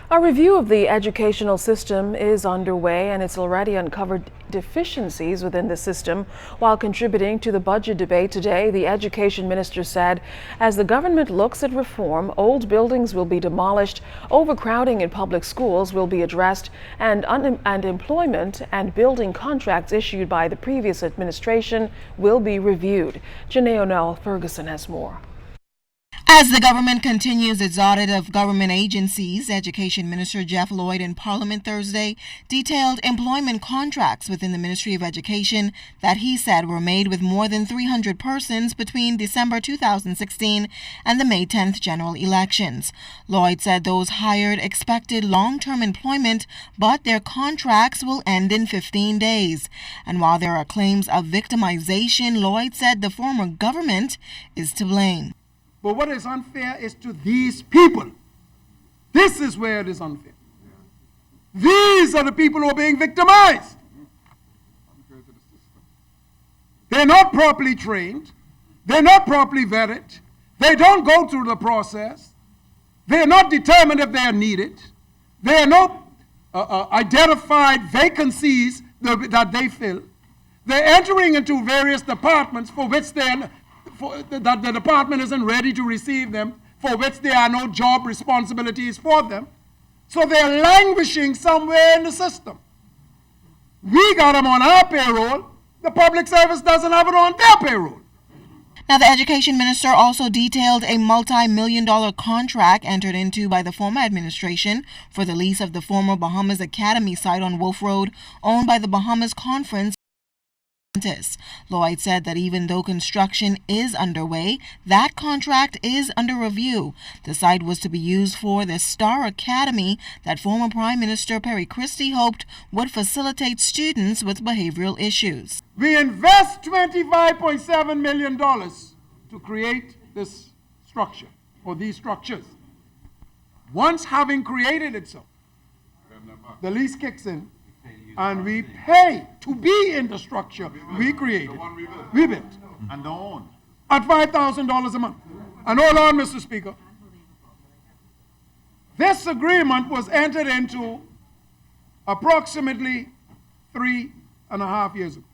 A review of the educational system is underway, and it's already uncovered deficiencies within the system. While contributing to the budget debate today, the education minister said as the government looks at reform, old buildings will be demolished, overcrowding in public schools will be addressed, and employment and building contracts issued by the previous administration will be reviewed. Janae O'Neill-Ferguson has more. As the government continues its audit of government agencies, Education Minister Jeff Lloyd in Parliament Thursday detailed employment contracts within the Ministry of Education that he said were made with more than 300 persons between December 2016 and the May 10th general elections. Lloyd said those hired expected long-term employment, but their contracts will end in 15 days. And while there are claims of victimization, Lloyd said the former government is to blame. But what is unfair is to these people. This is where it is unfair. These are the people who are being victimized. They're not properly trained. They're not properly vetted. They don't go through the process. They're not determined if they are needed. There are no identified vacancies that they fill. They're entering into various departments for which that the department isn't ready to receive them, for which there are no job responsibilities for them. So they're languishing somewhere in the system. We got them on our payroll. The public service doesn't have it on their payroll. Now, the education minister also detailed a multi-million-dollar contract entered into by the former administration for the lease of the former Bahamas Academy site on Wolf Road, owned by the Bahamas Conference. Lloyd said that even though construction is underway, that contract is under review. The site was to be used for the Star Academy that former Prime Minister Perry Christie hoped would facilitate students with behavioral issues. We invest $25.7 million to create this structure, or these structures. Once having created it so, the lease kicks in, and we pay to be in the structure we created. We built. And don't own. At $5,000 a month. And hold on, Mr. Speaker. This agreement was entered into approximately 3.5 years ago.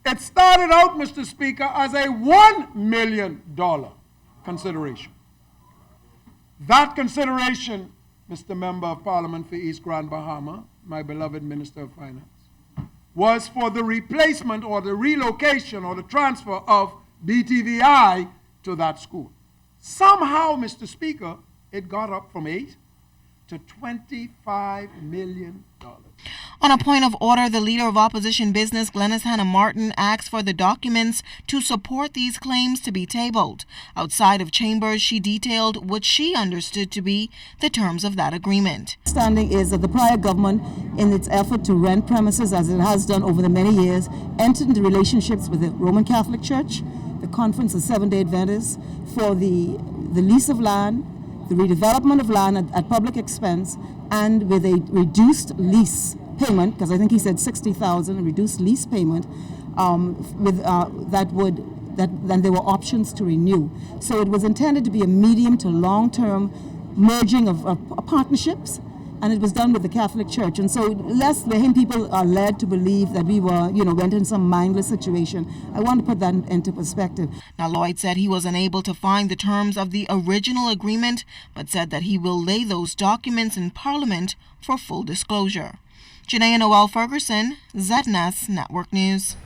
It started out, Mr. Speaker, as a $1 million consideration. That consideration, Mr. Member of Parliament for East Grand Bahama, my beloved Minister of Finance, was for the replacement or the relocation or the transfer of BTVI to that school. Somehow, Mr. Speaker, it got up from 8 to $25 million. On a point of order, the leader of opposition business, Glenys Hanna Martin, asked for the documents to support these claims to be tabled. Outside of chambers, she detailed what she understood to be the terms of that agreement. Understanding is that the prior government, in its effort to rent premises, as it has done over the many years, entered into relationships with the Roman Catholic Church, the Conference of Seventh-day Adventists, for the lease of land, the redevelopment of land at public expense, and with a reduced lease payment, because I think he said $60,000, a reduced lease payment, then there were options to renew. So it was intended to be a medium to long-term merging of partnerships, and it was done with the Catholic Church. And so, lest the Bahamian people are led to believe that we went in some mindless situation, I want to put that into perspective. Now, Lloyd said he was unable to find the terms of the original agreement, but said that he will lay those documents in Parliament for full disclosure. Janae O'Neill-Ferguson, ZNS Network News.